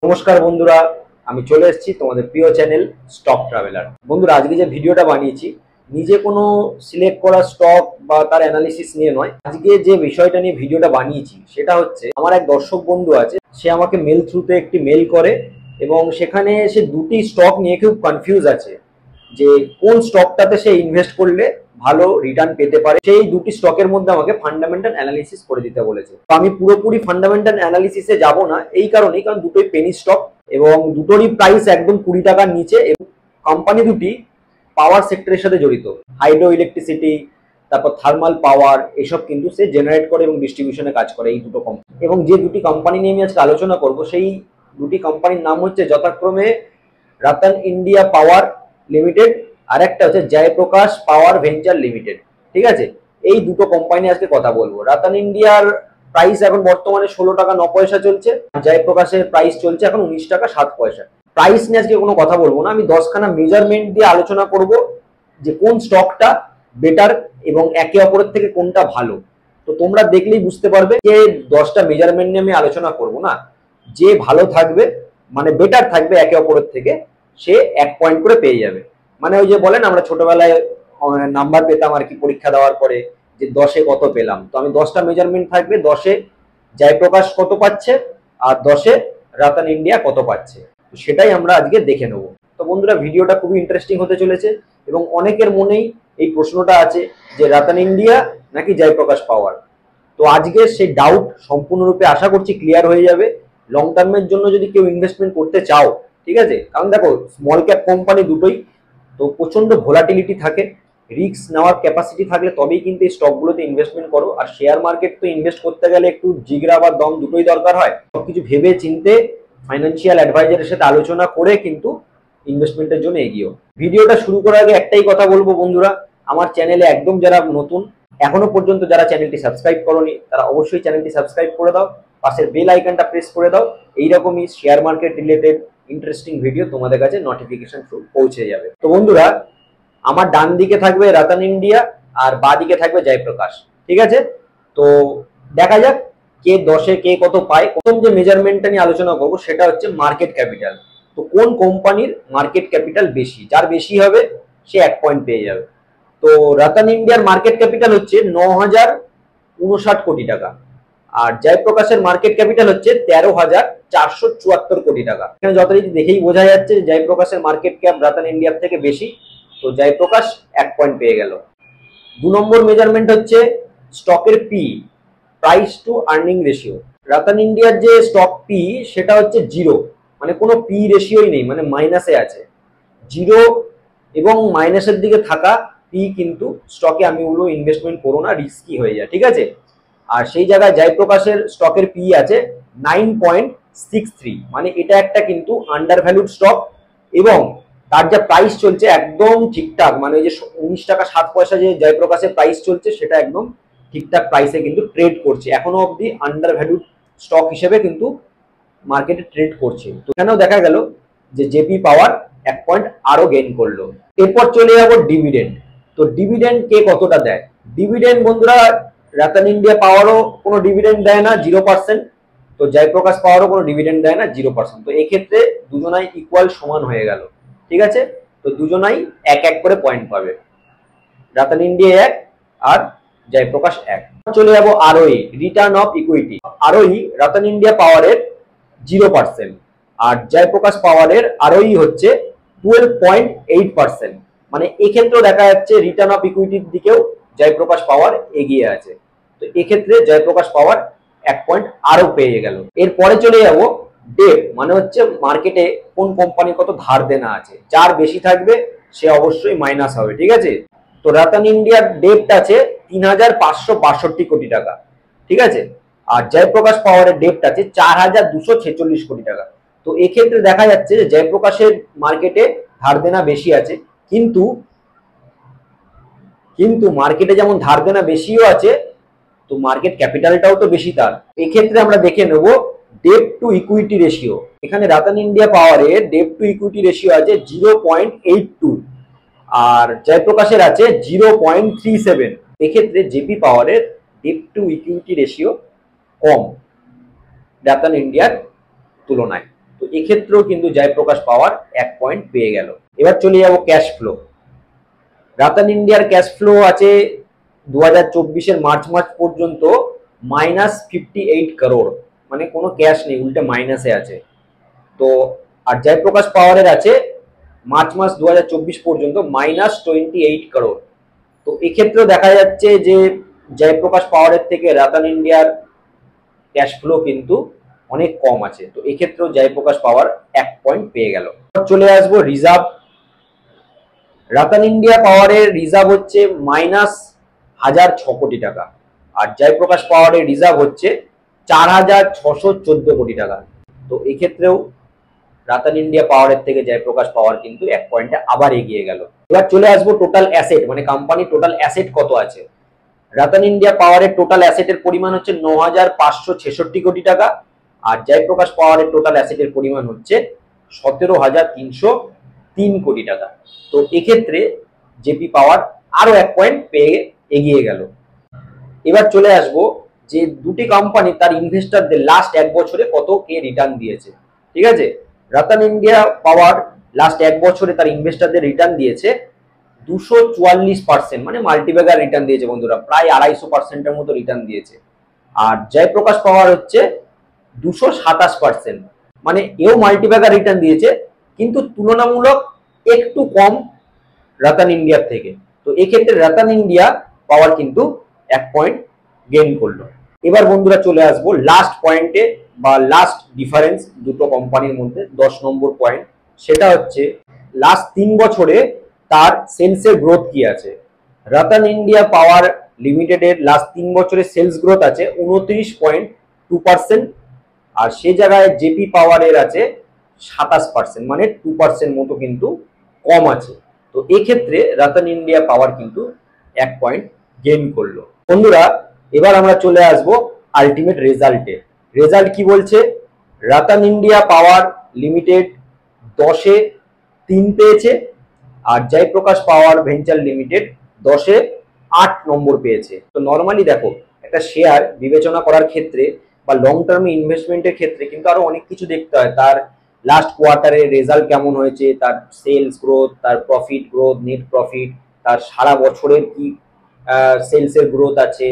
নমস্কার বন্ধুরা, আমি চলে এসেছি তোমাদের প্রিয় চ্যানেল স্টক ট্রাভেলার। বন্ধুরা, আজকে যে ভিডিওটা বানিয়েছি নিজে কোনো সিলেক্ট করা স্টক বা তার অ্যানালিসিস নিয়ে নয়। আজকে যে বিষয়টা নিয়ে ভিডিওটা বানিয়েছি সেটা হচ্ছে, আমার এক দর্শক বন্ধু আছে, সে আমাকে মেল থ্রুতে একটি মেল করে এবং সেখানে সে দুটি স্টক নিয়ে খুব কনফিউজ আছে যে কোন স্টকটাতে সে ইনভেস্ট করলে ভালো রিটার্ন পেতে পারে। সেই দুটি স্টকের মধ্যে আমাকে ফান্ডামেন্টাল অ্যানালিসিস করে দিতে বলেছে। তো আমি পুরোপুরি ফান্ডামেন্টাল অ্যানালিসিসে যাব না, এই কারণেই কারণ দুটোই পেনি স্টক এবং দুটোরই প্রাইস একদম 20 টাকার নিচে এবং কোম্পানি দুটি পাওয়ার সেক্টরের সাথে জড়িত। হাইড্রো ইলেকট্রিসিটি, তারপর থার্মাল পাওয়ার, এসব কিন্তু সে জেনারেট করে এবং ডিস্ট্রিবিউশনে কাজ করে এই দুটো কোম্পানি। এবং যে দুটি কোম্পানি নিয়ে আমি আজকে আলোচনা করব সেই দুটি কোম্পানির নাম হচ্ছে যথাক্রমে রতন ইন্ডিয়া পাওয়ার লিমিটেড আর একটা হচ্ছে জয়প্রকাশ পাওয়ার ভেঞ্চার লিমিটেড। ঠিক আছে, এই দুটো কোম্পানি আজকে কথা বলবো। রতন ইন্ডিয়ার প্রাইস এখন বর্তমানে 16 টাকা 9 পয়সা চলছে, জয়প্রকাশের প্রাইস চলছে এখন 19 টাকা 7 পয়সা। প্রাইস নিয়ে আজকে কোনো কথা বলবো না, আমি 10খানা মেজারমেন্ট দিয়ে আলোচনা করব যে কোন স্টকটা বেটার এবং একে অপরের থেকে কোনটা ভালো। তো তোমরা দেখলেই বুঝতে পারবে যে 10টা মেজারমেন্ট নিয়ে আমি আলোচনা করব না, যে ভালো থাকবে মানে বেটার থাকবে একে অপরের থেকে সে 1 পয়েন্ট করে পেয়ে যাবে। মানে ওই যে বলেন আমরা ছোটবেলায় নাম্বার পেতাম আর কি, পরীক্ষা দেওয়ার পরে যে 10-এ কত পেলাম। তো আমি 10টা মেজারমেন্ট থাকবে, 10-এ জয়প্রকাশ কত পাচ্ছে আর 10-এ রতন ইন্ডিয়া কত পাচ্ছে, সেটাই আমরা আজকে দেখে নেব। তো বন্ধুরা, ভিডিওটা খুবই ইন্টারেস্টিং হতে চলেছে এবং অনেকের মনেই এই প্রশ্নটা আছে যে রতন ইন্ডিয়া নাকি জয়প্রকাশ পাওয়ার। তো আজকে সেই ডাউট সম্পূর্ণরূপে আশা করছি ক্লিয়ার হয়ে যাবে। লং টার্মের জন্য যদি কেউ ইনভেস্টমেন্ট করতে চাও, ঠিক আছে, কারণ দেখো স্মল ক্যাপ কোম্পানি দুটোই তো প্রচন্ড ভোলাটিলিটি থাকে, রিস্ক নেওয়ার ক্যাপাসিটি থাকলে তবেই কিন্তু এই স্টকগুলোতে ইনভেস্টমেন্ট করো। আর শেয়ার মার্কেট তো ইনভেস্ট করতে গেলে একটু জিগরা বা দম দুটোই দরকার হয়। সবকিছু ভেবে চিনতে ফাইন্যান্সিয়াল অ্যাডভাইজারের সাথে আলোচনা করে কিন্তু ইনভেস্টমেন্টের জন্য এগিয়েও। ভিডিওটা শুরু করার আগে একটাই কথা বলবো বন্ধুরা, আমার চ্যানেলে একদম যারা নতুন, এখনো পর্যন্ত যারা চ্যানেলটি সাবস্ক্রাইব করোনি তারা অবশ্যই চ্যানেলটি সাবস্ক্রাইব করে দাও, পাশের বেল আইকনটা প্রেস করে দাও। এইরকমই share market related interesting video তোমাদের কাছে নোটিফিকেশন থ্রু পৌঁছে যাবে। তো বন্ধুরা, আমার ডান দিকে থাকবে রতন ইন্ডিয়া আর বাঁ দিকে থাকবে জয়প্রকাশ। ঠিক আছে, তো দেখা যাক কে 10-এ কে কত পায়। প্রথম যে মেজারমেন্টটা নিয়ে আলোচনা করবো সেটা হচ্ছে মার্কেট ক্যাপিটাল। তো কোন কোম্পানির মার্কেট ক্যাপিটাল বেশি, যার বেশি হবে সে 1 পয়েন্ট পেয়ে যাবে। তো রতন ইন্ডিয়ার মার্কেট ক্যাপিটাল হচ্ছে 9,059 কোটি টাকা আর জয়প্রকাশের মার্কেট ক্যাপিটাল হচ্ছে 13,474 কোটি টাকা। এখানে যথারীতি দেখেই বোঝা যাচ্ছে যে জয়প্রকাশের মার্কেট ক্যাপ রতন ইন্ডিয়ার থেকে বেশি, তো জয়প্রকাশ 1 পয়েন্ট পেয়ে গেল। 2 নম্বর মেজারমেন্ট হচ্ছে স্টকের P, price two earning ratio. Ratan ইন্ডিয়ার যে স্টক পি সেটা হচ্ছে 0, মানে কোনো পি রেশিওই নেই, মানে মাইনাসে আছে। 0 এবং মাইনাসের দিকে থাকা পি কিন্তু স্টকে আমি বলবো ইনভেস্টমেন্ট করো না, রিস্কি হয়ে যায়। ঠিক আছে, আর সেই জায়গায় জয়প্রকাশের স্টকের পি আছে 9.63, মানে এটা একটা কিন্তু আন্ডার ভ্যালুড স্টক এবং তার যা প্রাইস চলছে একদম ঠিকঠাক, মানে ওই যে 19 টাকা 7 পয়সা যে জয়প্রকাশের প্রাইস চলছে সেটা একদম ঠিকঠাক প্রাইসে কিন্তু ট্রেড করছে, এখনো অবধি আন্ডার ভ্যালুড স্টক হিসেবে কিন্তু মার্কেটে ট্রেড করছে। তো এখানেও দেখা গেল যে জেপি পাওয়ার 1 পয়েন্ট আরো গেইন করলো। এরপর চলে যাবো ডিভিডেন্ড। তো ডিভিডেন্ড কে কতটা দেয়? ডিভিডেন্ড বন্ধুরা, রতন ইন্ডিয়া পাওয়ারও কোনো ডিভিডেন্ড দেয় না, 0%। তো জয়প্রকাশ পাওয়ারও কোনো ডিভিডেন্ড দেয় না, 0%। তো এক্ষেত্রে দুজনাই ইকুয়াল সমান হয়ে গেল। ঠিক আছে, তো দুজনাই 1-1 করে পয়েন্ট পাবে, রতন ইন্ডিয়া 1 আর জয়প্রকাশ 1। চলে যাবো আরওই, return of equity. আরওই Ratan India পাওয়ারের 0% আর জয়প্রকাশ পাওয়ারের আরওই হচ্ছে 12.8%। মানে এক্ষেত্রেও দেখা যাচ্ছে রিটার্ন অফ ইকুইটির দিকেও জয়প্রকাশ পাওয়ার এগিয়ে আছে। তো এক্ষেত্রে জয়প্রকাশ পাওয়ার 1 পয়েন্ট আরো পেয়ে গেল। এরপরে চলে যাব ডেট, মানে হচ্ছে মার্কেটে কোন কোম্পানি কত ধার দেনা আছে, যার বেশি থাকবে সে অবশ্যই মাইনাস হবে। ঠিক আছে, তো রতন ইন্ডিয়ার ডেট আছে 3,562 কোটি টাকা। ঠিক আছে, আর জয়প্রকাশ পাওয়ারের ডেট আছে 4,246 কোটি টাকা। তো এক্ষেত্রে দেখা যাচ্ছে যে জয়প্রকাশের মার্কেটে ধার দেনা বেশি আছে, কিন্তু মার্কেটে যেমন ধার দেনা বেশিও আছে তো মার্কেট ক্যাপিটালটাও তো বেশি তার। এক্ষেত্রে আমরা দেখে নেব ডেট টু ইকুইটি রেশিও। এখানে রতন ইন্ডিয়া পাওয়ারের ডেট টু ইকুইটি রেশিও আছে 0.82 আর জয়প্রকাশের আছে 0.37। এক্ষেত্রে জেপি পাওয়ারের ডেট টু ইকুইটি রেশিও কম রতন ইন্ডিয়ার তুলনায়। তো এক্ষেত্রেও কিন্তু জয়প্রকাশ পাওয়ার 1 পয়েন্ট পেয়ে গেল। এবার চলে যাব ক্যাশ ফ্লো। রাতান ইন্ডিয়ার ক্যাশ ফ্লো আছে 2024-এর মার্চ পর্যন্ত -58 করোড়, মানে কোনো ক্যাশ নেই, উল্টে মাইনাসে আছে। তো আর জয়প্রকাশ পাওয়ারের আছে মার্চ 2024 পর্যন্ত -28 করোড়। তো এক্ষেত্রেও দেখা যাচ্ছে যে জয়প্রকাশ পাওয়ারের থেকে রাতান ইন্ডিয়ার ক্যাশ ফ্লো কিন্তু অনেক কম আছে। তো এক্ষেত্রেও জয়প্রকাশ পাওয়ার 1 পয়েন্ট পেয়ে গেল। চলে আসবো রিজার্ভ। রাতান ইন্ডিয়া পাওয়ারের রিজার্ভ হচ্ছে -1,006 কোটি টাকা, আর জয়প্রকাশ পাওয়ারের রিজার্ভ হচ্ছে 4,614 কোটি টাকা। তো এক্ষেত্রেও রাতান ইন্ডিয়া পাওয়ারের থেকে জয়প্রকাশ পাওয়ার কিন্তু 1 পয়েন্টে আবার এগিয়ে গেল। এবার চলে আসবো টোটাল অ্যাসেট, মানে কোম্পানি টোটাল অ্যাসেট কত আছে। রাতান ইন্ডিয়া পাওয়ারের টোটাল অ্যাসেটের পরিমাণ হচ্ছে 9,566 কোটি টাকা, আর জয়প্রকাশ পাওয়ারের টোটাল অ্যাসেটের পরিমাণ হচ্ছে 17,303 কোটি টাকা। তো এক্ষেত্রে জেপি পাওয়ার আরো 1 পয়েন্ট পেয়ে এগিয়ে গেল। এবার চলে আসবো যে দুটি কোম্পানি তার ইনভেস্টরদের লাস্ট 1 বছরে কত কে রিটার্ন দিয়েছে। ঠিক আছে, রাতান ইন্ডিয়া পাওয়ার লাস্ট 1 বছরে তার ইনভেস্টরদের রিটার্ন দিয়েছে 244%, মানে মাল্টিব্যাগার রিটার্ন দিয়েছে বন্ধুরা, প্রায় 250%-এর মতো রিটার্ন দিয়েছে। আর জয়প্রকাশ পাওয়ার হচ্ছে 227%, মানে এও মাল্টিব্যাগার রিটার্ন দিয়েছে, কিন্তু তুলনামূলক একটু কম রাতান ইন্ডিয়ার থেকে। তো এক্ষেত্রে রাতান ইন্ডিয়া পাওয়ার কিন্তু 1 পয়েন্ট গেইন করলো। এবার বন্ধুরা চলে আসবো লাস্ট পয়েন্টে বা লাস্ট ডিফারেন্স দুটো কোম্পানির মধ্যে, 10 নম্বর পয়েন্ট। সেটা হচ্ছে লাস্ট 3 বছরে তার সেলসের গ্রোথ কি আছে। রাতান ইন্ডিয়া পাওয়ার লিমিটেডের লাস্ট 3 বছরের সেলস গ্রোথ আছে 29.2%, আর সে জায়গায় জেপি পাওয়ারের আছে 27%, মানে 2% মতো কিন্তু কম আছে। তো এক্ষেত্রে রাতান ইন্ডিয়া পাওয়ার কিন্তু 1 পয়েন্ট গেইন করলো। বন্ধুরা এবার আমরা চলে আসবো আলটিমেট রেজাল্টে। রেজাল্ট কি বলছে, রাতান ইন্ডিয়া পাওয়ার লিমিটেড 10-এ 3 পেয়েছে, আর জয়প্রকাশ পাওয়ার ভেঞ্চার লিমিটেড 10-এ 8 নম্বর পেয়েছে। তো নর্মালি দেখো, একটা শেয়ার বিবেচনা করার ক্ষেত্রে বা লং টার্মে ইনভেস্টমেন্টের ক্ষেত্রে কিন্তু আরো অনেক কিছু দেখতে হয়। তার লাস্ট কোয়ার্টারের রেজাল্ট কেমন হয়েছে, তার সেলস গ্রোথ, তার প্রফিট গ্রোথ, নেট প্রফিট, তার সারা বছরের কি সেলসের গ্রোথ আছে,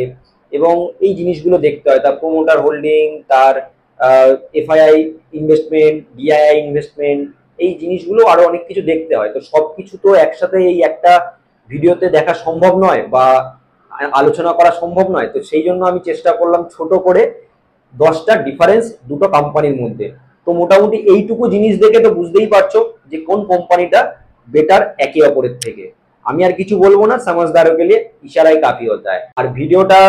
এবং এই জিনিসগুলো দেখতে হয়। তার প্রমোটার হোল্ডিং, তার এফআইআই ইনভেস্টমেন্ট, ডিআইআই ইনভেস্টমেন্ট, এই জিনিসগুলো আরো অনেক কিছু দেখতে হয়। তো সবকিছু তো একসাথে এই একটা ভিডিওতে দেখা সম্ভব নয় বা আলোচনা করা সম্ভব নয়। তো সেই জন্য আমি চেষ্টা করলাম ছোট করে 10টা ডিফারেন্স দুটো কোম্পানির মধ্যে। তো মোটামুটি এইটুকু জিনিস দেখে তো বুঝতেই পারছো যে কোন কোম্পানিটা বেটার একে অপরের থেকে। আমি আর কিছু বলবো না, समझदारों के लिए ইশারাই কাফি হতা है। আর ভিডিওটা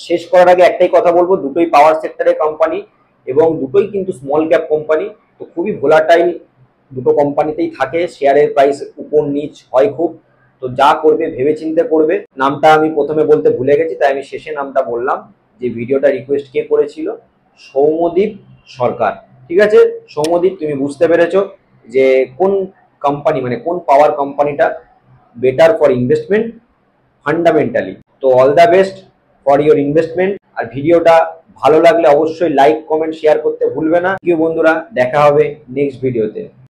শেষ করার আগে একটাই কথা বলবো, দুটোই পাওয়ার সেক্টরের কোম্পানি এবং দুটোই কিন্তু স্মল ক্যাপ কোম্পানি। তো খুবই ভোলাটাইল দুটো কোম্পানিতেই থাকে, শেয়ারের প্রাইস উপর নিচ হয় খুব। তো যা করবে ভেবেচিন্তে করবে। নামটা আমি প্রথমে বলতে ভুলে গেছি, তাই আমি শেষে নামটা বললাম। যে ভিডিওটা রিকোয়েস্ট কে করেছিল, সৌম্যদীপ সরকার। ঠিক আছে সৌম্যদীপ, তুমি বুঝতে পেরেছো যে কোন কোম্পানি, মানে কোন পাওয়ার কোম্পানিটা বেটার ফর ইনভেস্টমেন্ট ফান্ডামেন্টালি। তো all the best for your investment. আর ভিডিওটা ভালো লাগলে অবশ্যই লাইক, কমেন্ট, শেয়ার করতে ভুলবে না। কি বন্ধুরা, দেখা হবে নেক্সট ভিডিওতে।